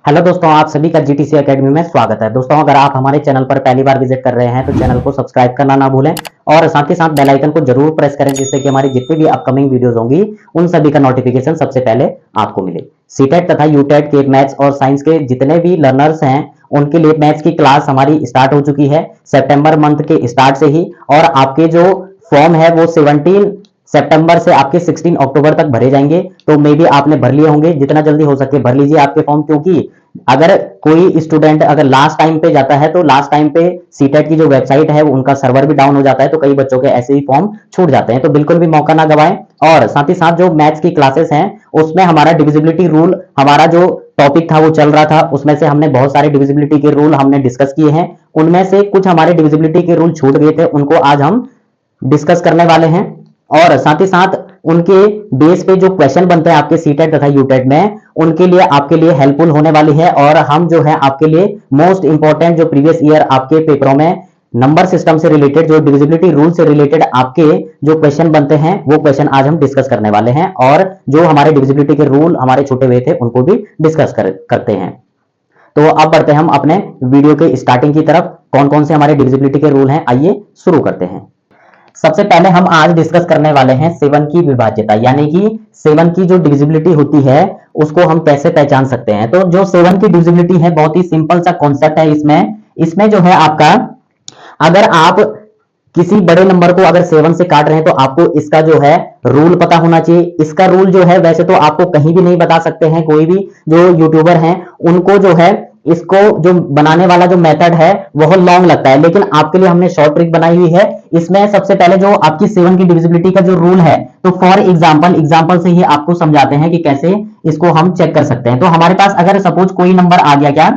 Hello दोस्तों, आप सभी का जीटीसी एकेडमी में स्वागत है। दोस्तों, अगर आप हमारे चैनल पर पहली बार विजिट कर रहे हैं तो चैनल को सब्सक्राइब करना ना भूलें और साथ ही साथ बेल आइकन को जरूर प्रेस करें, जिससे कि हमारी जितनी भी अपकमिंग वीडियोस होंगी उन सभी का नोटिफिकेशन सबसे पहले आपको मिले। सीटेट तथा यूटेट के मैथ्स और साइंस के जितने भी लर्नर्स हैं उनके लिए मैथ्स की क्लास हमारी स्टार्ट हो चुकी है सितंबर मंथ के स्टार्ट से ही, और आपके जो फॉर्म है वो 17 सितंबर से आपके 16 अक्टूबर तक भरे जाएंगे। तो मे भी आपने भर लिए होंगे, जितना जल्दी हो सके भर लीजिए आपके फॉर्म, क्योंकि अगर कोई स्टूडेंट अगर लास्ट टाइम पे जाता है तो लास्ट टाइम पे सीटेट की जो वेबसाइट है उनका सर्वर भी डाउन हो जाता है, तो कई बच्चों के ऐसे ही फॉर्म छूट जाते हैं। तो बिल्कुल भी मौका ना गवाएं। और साथ ही साथ जो मैथ्स की क्लासेस हैं उसमें हमारा डिविजिबिलिटी रूल, हमारा जो टॉपिक था वो चल रहा था, उसमें से हमने बहुत सारे डिविजिबिलिटी के रूल हमने डिस्कस किए हैं। उनमें से कुछ हमारे डिविजिबिलिटी के रूल छूट गए थे, उनको आज हम डिस्कस करने वाले हैं। और साथ ही साथ उनके बेस पे जो क्वेश्चन बनते हैं आपके सीटेट तथा यूटेट में, उनके लिए आपके लिए हेल्पफुल होने वाली है। और हम जो है आपके लिए मोस्ट इंपॉर्टेंट जो प्रीवियस ईयर आपके पेपरों में नंबर सिस्टम से रिलेटेड, जो डिविजिबिलिटी रूल से रिलेटेड आपके जो क्वेश्चन बनते हैं वो क्वेश्चन आज हम डिस्कस करने वाले हैं। और जो हमारे डिविजिबिलिटी के रूल हमारे छूटे हुए थे उनको भी डिस्कस करते हैं। तो अब बढ़ते हैं हम अपने वीडियो के स्टार्टिंग की तरफ। कौन कौन से हमारे डिविजिबिलिटी के रूल हैं, आइए शुरू करते हैं। सबसे पहले हम आज डिस्कस करने वाले हैं 7 की विभाज्यता, यानी कि 7 की जो डिविजिबिलिटी होती है उसको हम कैसे पहचान सकते हैं। तो जो 7 की डिविजिबिलिटी है बहुत ही सिंपल सा कॉन्सेप्ट है। इसमें जो है आपका, अगर आप किसी बड़े नंबर को अगर 7 से काट रहे हैं तो आपको इसका जो है रूल पता होना चाहिए। इसका रूल जो है वैसे तो आपको कहीं भी नहीं बता सकते हैं, कोई भी जो यूट्यूबर हैं उनको जो है इसको जो बनाने वाला जो मेथड है वह लॉन्ग लगता है, लेकिन आपके लिए हमने शॉर्ट ट्रिक बनाई हुई है। इसमें सबसे पहले जो आपकी 7 की डिविजिबिलिटी का जो रूल है, तो फॉर एग्जांपल से ही आपको समझाते हैं कि कैसे इसको हम चेक कर सकते हैं। तो हमारे पास अगर सपोज कोई नंबर आ गया, क्या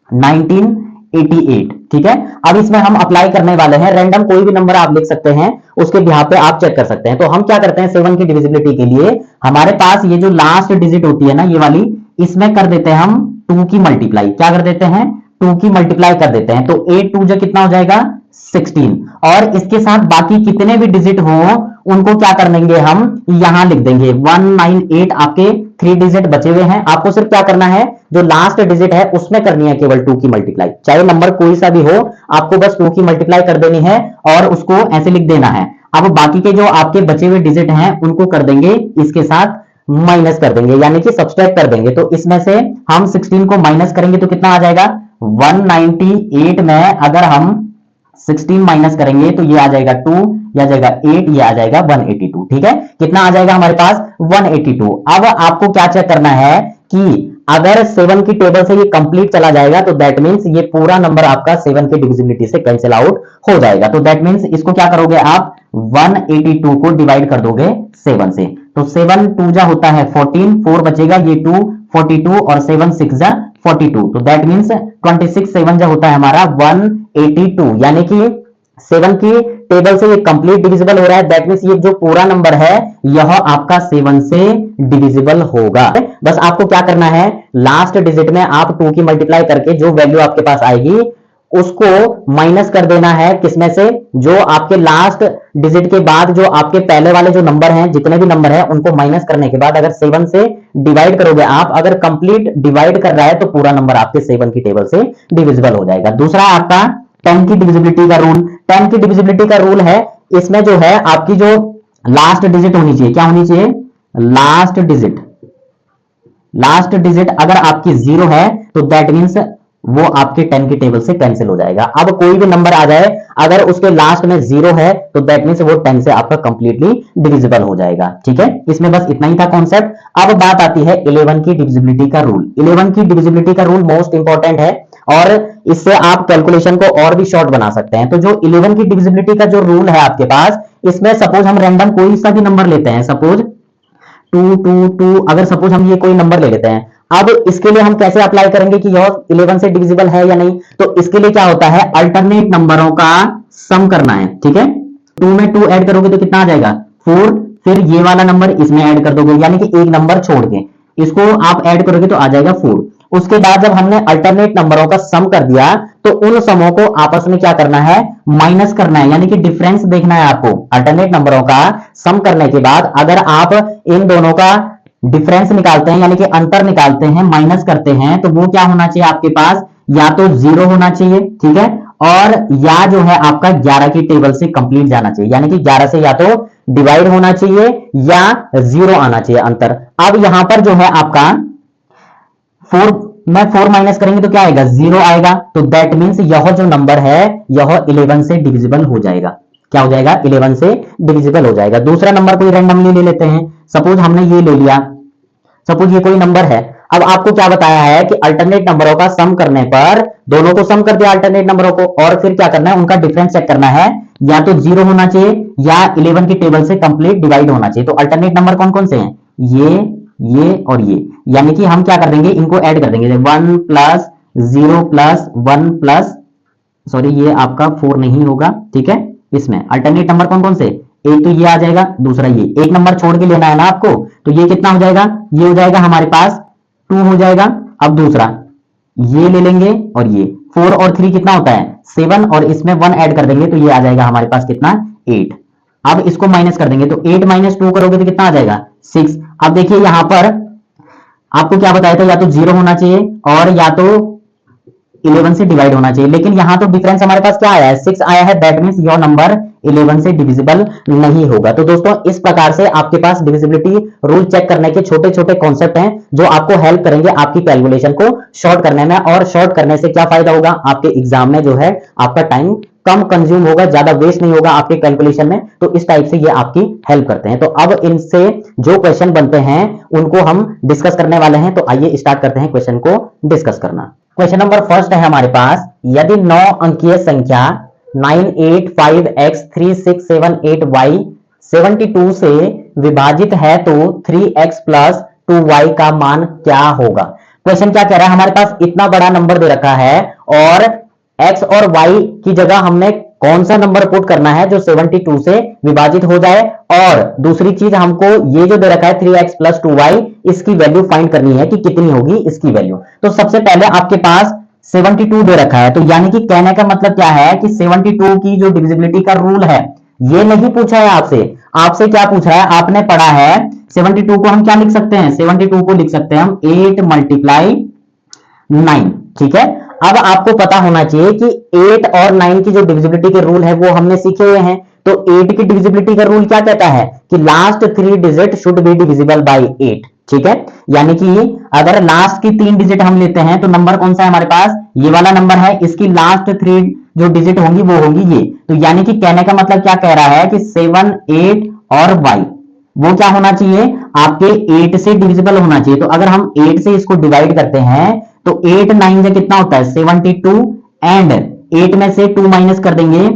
1988, ठीक है। अब इसमें हम अप्लाई करने वाले हैं रैंडम कोई भी नंबर आप लिख सकते हैं, उसके बिहाफ पे आप चेक कर सकते हैं। तो हम क्या करते हैं 7 की डिविजिबिलिटी के लिए, हमारे पास ये जो लास्ट डिजिट होती है ना ये वाली, इसमें कर देते हैं हम 2 की मल्टीप्लाई। क्या कर देते हैं 2 की मल्टीप्लाई कर देते हैं। तो 8 2 जो कितना हो जाएगा 16, और इसके साथ बाकी कितने भी डिजिट हो उनको क्या कर लेंगे हम यहां लिख देंगे 198। आपके 3 डिजिट बचे हुए हैं, आपको सिर्फ क्या करना है जो लास्ट डिजिट है उसमें करनी है केवल 2 की मल्टीप्लाई, चाहे नंबर कोई सा भी हो, आपको बस 2 की मल्टीप्लाई कर देनी है और उसको ऐसे लिख देना है। अब बाकी के जो आपके बचे हुए डिजिट हैं उनको कर देंगे इसके साथ माइनस कर देंगे, यानी कि सब्सट्रैक्ट कर देंगे। तो इसमें से हम 16 को माइनस करेंगे तो कितना आ जाएगा 198 में अगर हम 16 माइनस करेंगे तो ये आ जाएगा 2, ये आ जाएगा 8, ये आ जाएगा 182। ठीक है, कितना आ जाएगा हमारे पास 182। अब आपको क्या चेक करना है कि अगर 7 की टेबल से ये कंप्लीट चला जाएगा तो दैट मींस ये पूरा नंबर आपका 7 की डिविजिबिलिटी से कैंसिल आउट हो जाएगा। तो दैट मींस इसको क्या करोगे आप 182 को डिवाइड कर दोगे 7 से। तो 7 2 जा होता है 14, 4 बचेगा, ये 2 42 और 7 6 जा 42। तो दैट मींस 26 7 जा होता है हमारा 182, यानी कि 7 की टेबल से ये कंप्लीट डिविजिबल हो रहा है। दैट मींस ये जो पूरा नंबर है यह आपका 7 से डिविजिबल होगा। बस आपको क्या करना है लास्ट डिजिट में आप 2 की मल्टीप्लाई करके जो वैल्यू आपके पास आएगी उसको माइनस कर देना है, किसमें से जो आपके लास्ट डिजिट के बाद जो आपके पहले वाले जो नंबर हैं, जितने भी नंबर हैं उनको माइनस करने के बाद अगर 7 से डिवाइड करोगे आप, अगर कंप्लीट डिवाइड कर रहा है तो पूरा नंबर आपके 7 की टेबल से डिविजिबल हो जाएगा। दूसरा आपका 10 की डिविजिबिलिटी का रूल। 10 की डिविजिबिलिटी का रूल है, इसमें जो है आपकी जो लास्ट डिजिट होनी चाहिए, क्या होनी चाहिए लास्ट डिजिट अगर आपकी 0 है तो दैट मींस वो आपके 10 की टेबल से कैंसिल हो जाएगा। अब कोई भी नंबर आ जाए अगर उसके लास्ट में 0 है तो दैट मींस वो 10 से आपका कंप्लीटली डिविजिबल हो जाएगा। ठीक है, इसमें बस इतना ही था कॉन्सेप्ट। अब बात आती है 11 की डिविजिबिलिटी का रूल। 11 की डिविजिबिलिटी का रूल मोस्ट इंपॉर्टेंट है और इससे आप कैलकुलेशन को और भी शॉर्ट बना सकते हैं। तो जो 11 की डिविजिबिलिटी का जो रूल है आपके पास, इसमें सपोज हम रैंडम कोई सा भी नंबर लेते हैं, सपोज 222, अगर सपोज हम ये कोई नंबर ले लेते हैं। अब इसके लिए हम कैसे अप्लाई करेंगे कि यह 11 से डिविजिबल है या नहीं। तो इसके लिए क्या होता है अल्टरनेट नंबरों का सम करना है। ठीक है, 2 में 2 ऐड करोगे तो कितना आ जाएगा 4, फिर ये वाला नंबर इसमें ऐड कर दोगे, यानी कि एक नंबर छोड़ के इसको आप ऐड करोगे तो आ जाएगा 4। उसके बाद जब हमने अल्टरनेट नंबरों का सम कर दिया तो उन समों को आपस में क्या करना है माइनस करना है, यानी कि डिफरेंस देखना है आपको। अल्टरनेट नंबरों का सम करने के बाद अगर आप इन दोनों का डिफरेंस निकालते हैं यानी कि अंतर निकालते हैं, माइनस करते हैं, तो वो क्या होना चाहिए आपके पास, या तो 0 होना चाहिए, ठीक है, और या जो है आपका 11 की टेबल से कंप्लीट जाना चाहिए, यानी कि 11 से या तो डिवाइड होना चाहिए या 0 आना चाहिए अंतर। अब यहां पर जो है आपका 4 में 4 माइनस करेंगे तो क्या आएगा, 0 आएगा। तो दैट मीन्स यह जो नंबर है यह 11 से डिविजिबल हो जाएगा। क्या हो जाएगा, 11 से डिविजिबल हो जाएगा। दूसरा नंबर कोई रैंडमली ले लेते हैं, सपोज हमने ये ले लिया, सपोज ये कोई नंबर है। अब आपको क्या बताया है कि अल्टरनेट नंबरों का सम करने पर, दोनों को सम कर दिया अल्टरनेट नंबरों को, और फिर क्या करना है, उनका डिफरेंस चेक करना है, या तो 0 होना चाहिए या 11 की टेबल से कंप्लीट डिवाइड होना चाहिए। तो अल्टरनेट नंबर कौन कौन से हैं, ये और ये, यानी कि हम क्या कर देंगे, इनको ऐड कर देंगे, 1 प्लस 0 प्लस 1 प्लस, सॉरी ये आपका 4 नहीं होगा, ठीक है। इसमें अल्टरनेट नंबर कौन कौन से, एक तो ये आ जाएगा, दूसरा ये, एक नंबर छोड़ के लेना है ना आपको, तो ये कितना हो जाएगा, ये हो जाएगा हमारे पास 2 हो जाएगा। अब दूसरा ये ले लेंगे, और ये 4 और 3 कितना होता है 7, और इसमें 1 ऐड कर देंगे तो ये आ जाएगा हमारे पास कितना 8। अब इसको माइनस कर देंगे तो 8 माइनस 2 करोगे तो कितना आ जाएगा 6। अब देखिए यहां पर आपको क्या बताया था, या तो 0 होना चाहिए और या तो 11 से डिवाइड होना चाहिए, लेकिन यहां तो डिफरेंस हमारे पास क्या आया है, 6 आया है। दैट मींस योर नंबर 11 से डिविजिबल नहीं होगा। तो दोस्तों इस प्रकार से आपके पास डिविजिबिलिटी रूल चेक करने के छोटे छोटे कॉन्सेप्ट हैं जो आपको हेल्प करेंगे आपकी कैलकुलेशन को शॉर्ट करने में। और शॉर्ट करने से क्या फायदा होगा, आपके एग्जाम में जो है आपका टाइम कम कंज्यूम होगा, ज्यादा वेस्ट नहीं होगा आपके कैलकुलेशन में। तो इस टाइप से ये आपकी हेल्प करते हैं। तो अब इनसे जो क्वेश्चन बनते हैं उनको हम डिस्कस करने वाले हैं। तो आइए स्टार्ट करते हैं क्वेश्चन को डिस्कस करना। क्वेश्चन नंबर फर्स्ट है हमारे पास, यदि 9 अंकीय संख्या 985x3678y 72 से विभाजित है तो 3x प्लस 2y का मान क्या होगा। क्वेश्चन क्या कह रहा है, हमारे पास इतना बड़ा नंबर दे रखा है और x और y की जगह हमने कौन सा नंबर पुट करना है जो 72 से विभाजित हो जाए, और दूसरी चीज हमको ये जो दे रखा है 3x प्लस 2y इसकी वैल्यू फाइंड करनी है कि कितनी होगी इसकी वैल्यू। तो सबसे पहले आपके पास 72 दे रखा है, तो यानी कि कहने का मतलब क्या है कि 72 की जो डिविजिबिलिटी का रूल है ये नहीं पूछा है आपसे। आपसे क्या पूछा है, आपने पढ़ा है 72 को हम क्या लिख सकते हैं, 72 को लिख सकते हैं हम 8 मल्टीप्लाई 9, ठीक है। अब आपको पता होना चाहिए कि 8 और 9 की जो डिविजिबिलिटी के रूल है वो हमने सीखे हुए हैं। तो 8 की डिविजिबिलिटी का रूल क्या कहता है कि last 3 digit should be divisible by 8, ठीक है। यानी कि अगर लास्ट की 3 डिजिट हम लेते हैं तो नंबर कौन सा है हमारे पास, ये वाला नंबर है, इसकी लास्ट 3 जो डिजिट होंगी वो होंगी ये। तो यानी कि कहने का मतलब क्या कह रहा है कि 7, 8 और y वो क्या होना चाहिए, आपके 8 से डिविजिबल होना चाहिए। तो अगर हम 8 से इसको डिवाइड करते हैं तो 8 9 से कितना होता है 72, एंड 8 में से 2 माइनस कर देंगे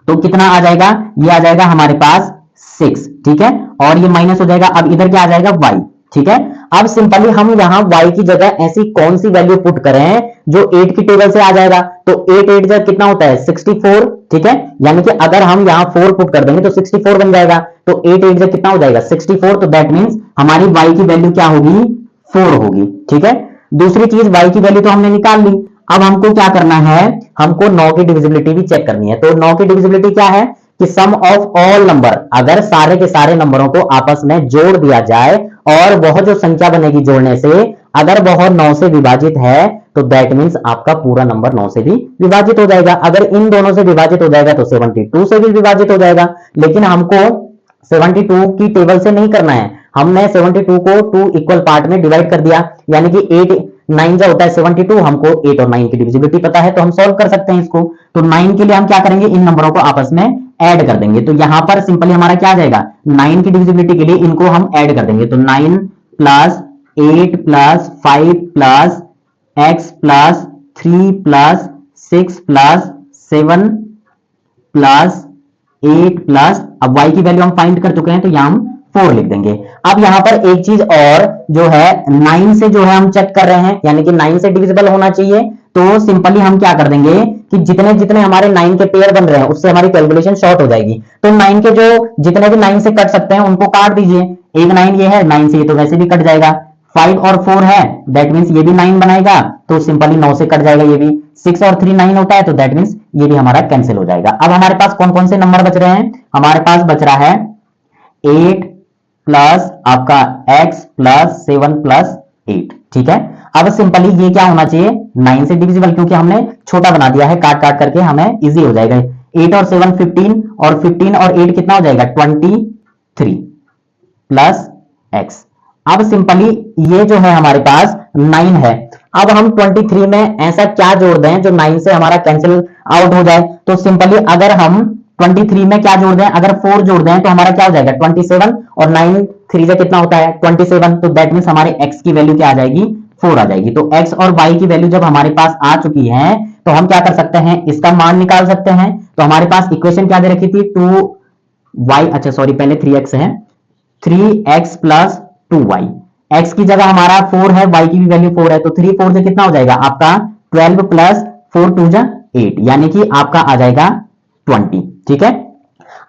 तो कितना आ जाएगा, ये आ जाएगा हमारे पास 6, ठीक है, और ये माइनस हो जाएगा। अब इधर क्या आ जाएगा y, ठीक है। अब सिंपली हम यहां y की जगह ऐसी कौन सी वैल्यू पुट करें जो 8 की टेबल से आ जाएगा। तो 8 8 जगह कितना होता है 64, ठीक है। यानी कि अगर हम यहां 4 पुट कर देंगे तो 64 बन जाएगा। तो 8 8 जगह कितना हो जाएगा 64। तो दैट मींस हमारी y की वैल्यू क्या होगी 4 होगी, ठीक है। दूसरी चीज y की वैल्यू तो हमने निकाल ली। अब हमको क्या करना है, हमको 9 की डिविजिबिलिटी भी चेक करनी है। तो 9 की डिविजिबिलिटी क्या है कि सम ऑफ ऑल नंबर, अगर सारे के सारे नंबरों को आपस में जोड़ दिया जाए और वह जो संख्या बनेगी जोड़ने से अगर वह 9 से विभाजित है तो दैट मींस आपका पूरा नंबर 9 से भी विभाजित हो जाएगा। अगर इन दोनों से विभाजित हो जाएगा तो 72 से भी विभाजित हो जाएगा। लेकिन हमको 72 की टेबल से नहीं करना है, हमने 72 को 2 इक्वल पार्ट में डिवाइड कर दिया, यानी कि 8 9 जो होता है 72, हमको 8 और 9 की डिविजिबिलिटी पता है तो हम सॉल्व कर सकते हैं इसको। तो 9 के लिए हम क्या करेंगे, इन नंबरों को आपस में ऐड कर देंगे। तो यहां पर सिंपली हमारा क्या आ जाएगा, 9 की डिविजिबिलिटी के लिए इनको हम ऐड कर देंगे। तो 9 plus 8 plus 5 plus x plus 3 plus 6 plus 7 plus 8 plus, अब y की वैल्यू हम फाइंड कर चुके हैं तो यहां हम 4 लिख देंगे। अब यहां पर एक चीज और जो है 9 से जो है हम चेक कर रहे हैं, यानी कि 9 से डिविजिबल होना चाहिए। तो सिंपली हम क्या कर देंगे कि जितने जितने हमारे 9 के पेयर बन रहे हैं उससे हमारी कैलकुलेशन शॉर्ट हो जाएगी। तो 9 के जो जितने भी 9 से कट सकते हैं उनको काट दीजिए। एक 9 ये है, 9 से ये तो वैसे भी कट जाएगा। 5 और 4 है, दैट मींस ये भी 9 बनाएगा तो सिंपली 9 से कट जाएगा ये भी। 6 और 3 9 होता है तो दैट मींस ये भी हमारा कैंसिल हो जाएगा। अब हमारे पास कौन कौन से नंबर बच रहे हैं, हमारे पास बच रहा है 8 प्लस आपका x प्लस 7 प्लस 8। ठीक है, अब सिंपली ये क्या होना चाहिए 9 से डिविजिबल, क्योंकि हमने छोटा बना दिया है, काट काट करके हमें इजी हो जाएगा। 8 और 7 15 और 15 और 8 कितना हो जाएगा 23 प्लस x। अब सिंपली ये जो है हमारे पास 9 है। अब हम 23 में ऐसा क्या जोड़ दें जो 9 से हमारा कैंसिल आउट हो जाए। तो सिंपली अगर हम 23 में क्या जोड़ दें, अगर 4 जोड़ दें तो हमारा क्या हो जाएगा 27 और 9 3 से कितना होता है 27। तो दैट मींस हमारे x की वैल्यू क्या आ जाएगी 4 आ जाएगी। तो x और y की वैल्यू जब हमारे पास आ चुकी है तो हम क्या कर सकते हैं, इसका मान निकाल सकते हैं। तो हमारे पास इक्वेशन क्या दे रखी थी 2y, अच्छा सॉरी पहले 3x है, 3x प्लस 2y। x की जगह हमारा 4 है, y की भी वैल्यू 4 है, तो 3 4 से कितना हो जाएगा आपका 12 प्लस 4 2 जा 8, यानी कि आपका आ जाएगा 20। ठीक है,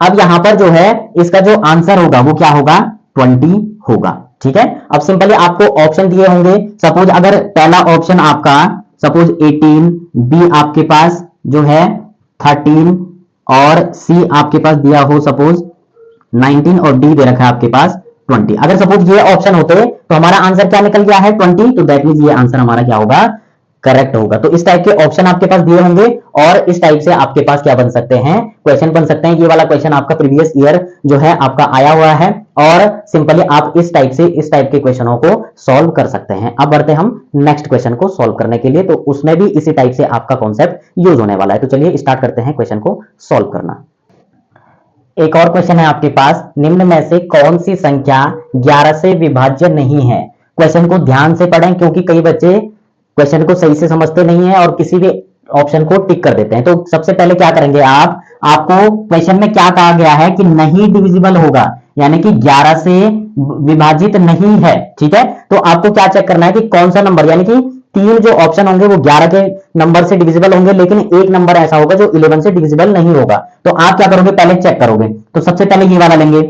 अब यहां पर जो है इसका जो आंसर होगा वो क्या होगा 20 होगा। ठीक है, अब सिंपली आपको ऑप्शन दिए होंगे, सपोज अगर पहला ऑप्शन आपका सपोज 18, बी आपके पास जो है 13 और सी आपके पास दिया हो सपोज 19 और डी दे रखा है आपके पास 20। अगर सपोज ये ऑप्शन होते तो हमारा आंसर क्या निकल गया है 20, तो दैट मींस ये आंसर हमारा क्या होगा करेक्ट होगा। तो इस टाइप के ऑप्शन आपके पास दिए होंगे और इस टाइप से आपके पास क्या बन सकते हैं क्वेश्चन बन सकते हैं। ये वाला क्वेश्चन आपका प्रीवियस ईयर जो है आपका आया हुआ है और सिंपली आप इस टाइप से इस टाइप के क्वेश्चनों को सॉल्व कर सकते हैं। अब बढ़ते हम नेक्स्ट क्वेश्चन को सॉल्व करने के लिए, तो उसमें भी इसी टाइप से आपका कॉन्सेप्ट यूज होने वाला है। तो चलिए स्टार्ट करते हैं क्वेश्चन को सॉल्व करना। एक और क्वेश्चन है आपके पास, निम्न में से कौन सी संख्या 11 से विभाज्य नहीं है। क्वेश्चन को ध्यान से पढ़ें क्योंकि कई बच्चे क्वेश्चन को सही से समझते नहीं है और किसी भी ऑप्शन को टिक कर देते हैं। तो सबसे पहले क्या करेंगे आपको क्वेश्चन में क्या कहा गया है कि नहीं डिविजिबल होगा, यानी कि 11 से विभाजित नहीं है। ठीक है, तो आपको क्या चेक करना है कि कौन सा नंबर, यानी कि 3 जो ऑप्शन होंगे वो 11 के नंबर से डिविजिबल होंगे, लेकिन एक नंबर ऐसा होगा जो 11 से डिविजिबल नहीं होगा। तो आप क्या करोगे पहले चेक करोगे। तो सबसे पहले ये वाला लेंगे,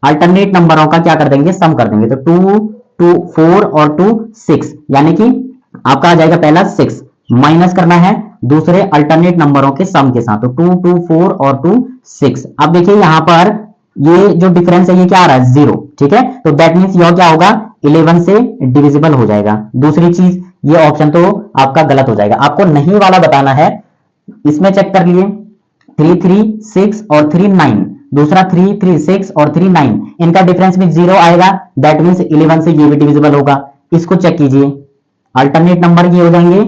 अल्टरनेट नंबरों का क्या कर देंगे सम कर देंगे। तो 2 2 4 और 2 6, यानी कि आपका आ जाएगा पहला 6 माइनस करना है दूसरे अल्टरनेट नंबरों के सम के साथ। तो 2 2 4 और 2 6। अब देखिए यहां पर ये जो डिफरेंस है ये क्या आ रहा है 0। ठीक है, तो दैट मींस यह क्या होगा 11 से डिविजिबल हो जाएगा। दूसरी चीज ये ऑप्शन तो आपका गलत हो जाएगा, आपको नहीं वाला बताना है। इसमें चेक कर लिए 3 3 6 और 3 9, दूसरा 3 3 6 और 3 9, इनका डिफरेंस भी 0 आएगा, दैट मींस 11 से ये भी डिविजिबल होगा। इसको चेक कीजिए, अल्टरनेट नंबर ये हो जाएंगे,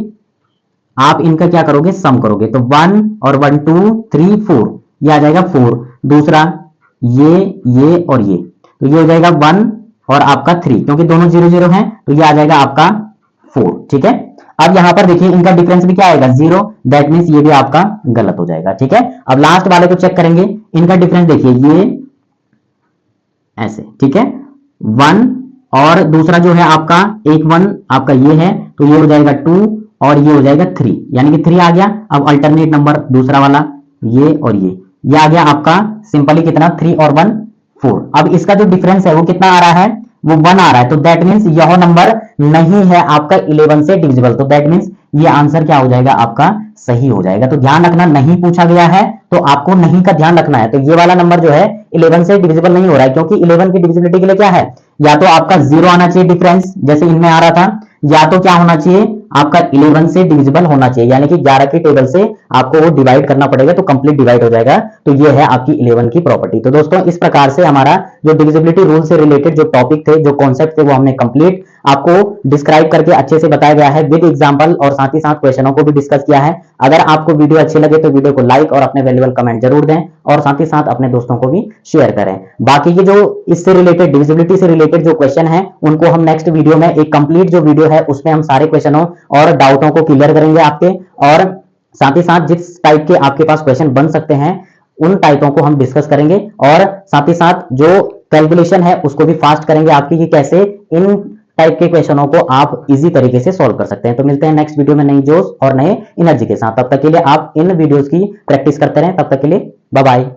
आप इनका क्या करोगे सम करोगे। तो 1 और 1 2 3 4, ये आ जाएगा 4, दूसरा ये और ये, तो ये हो जाएगा 1 और आपका 3, क्योंकि दोनों 0 0 हैं तो ये आ जाएगा आपका 4। ठीक है, अब यहां पर देखिए इनका डिफरेंस भी क्या आएगा 0, दैट मींस ये भी आपका गलत हो जाएगा। ठीक है, अब लास्ट वाले को चेक करेंगे, इनका डिफरेंस देखिए ये ऐसे। ठीक है, 1 और दूसरा जो है आपका एक 1 आपका ये है, तो ये हो जाएगा 2 और ये हो जाएगा 3, यानी कि 3 आ गया। अब अल्टरनेट नंबर दूसरा वाला ये और ये आ गया आपका सिंपली कितना 3 और 1 4। अब इसका जो डिफरेंस है वो कितना आ रहा है वो 1 आ रहा है, तो दैट मींस यह नंबर नहीं है आपका 11 से डिविजिबल। तो दैट मींस ये आंसर क्या हो जाएगा आपका सही हो जाएगा। तो ध्यान रखना नहीं पूछा गया है तो आपको नहीं का ध्यान रखना है। तो ये वाला नंबर जो है 11 से डिविजिबल नहीं हो रहा है, क्योंकि 11 की डिविजिबिलिटी के लिए क्या है, या तो आपका 0 आना चाहिए डिफरेंस जैसे इनमें आ रहा था, या तो क्या होना चाहिए आपका 11 से डिविजिबल होना चाहिए, यानी कि 11 के टेबल से आपको वो डिवाइड करना पड़ेगा तो कंप्लीट डिवाइड हो जाएगा। तो ये है आपकी 11 की प्रॉपर्टी। तो दोस्तों इस प्रकार से हमारा जो डिविजिबिलिटी रूल से रिलेटेड जो टॉपिक थे, जो कॉन्सेप्ट थे, वो हमने कंप्लीट आपको डिस्क्राइब करके अच्छे से बताया गया है विद एग्जांपल, और साथ ही साथ क्वेश्चनों को भी डिस्कस किया है। अगर आपको वीडियो अच्छी लगे तो वीडियो को लाइक और अपने वैल्यूएबल कमेंट जरूर दें और साथ ही साथ अपने दोस्तों को भी शेयर करें। बाकी की जो इससे रिलेटेड डिविजिबिलिटी से रिलेटेड जो क्वेश्चन है उनको हम नेक्स्ट वीडियो में एक कंप्लीट जो वीडियो है उसमें हम सारे क्वेश्चनों और डाउटों को क्लियर करेंगे आपके, और साथ ही साथ जिस टाइप के आपके पास क्वेश्चन बन सकते हैं उन टाइपों को हम डिस्कस करेंगे, और साथ ही साथ जो कैलकुलेशन है उसको भी फास्ट करेंगे आपकी कि कैसे इन टाइप के क्वेश्चनों को आप इजी तरीके से सॉल्व कर सकते हैं। तो मिलते हैं नेक्स्ट वीडियो में नई जोश और नए एनर्जी के साथ। तब तक के लिए आप इन वीडियोस की प्रैक्टिस करते रहें। तब तक के लिए बाय बाय।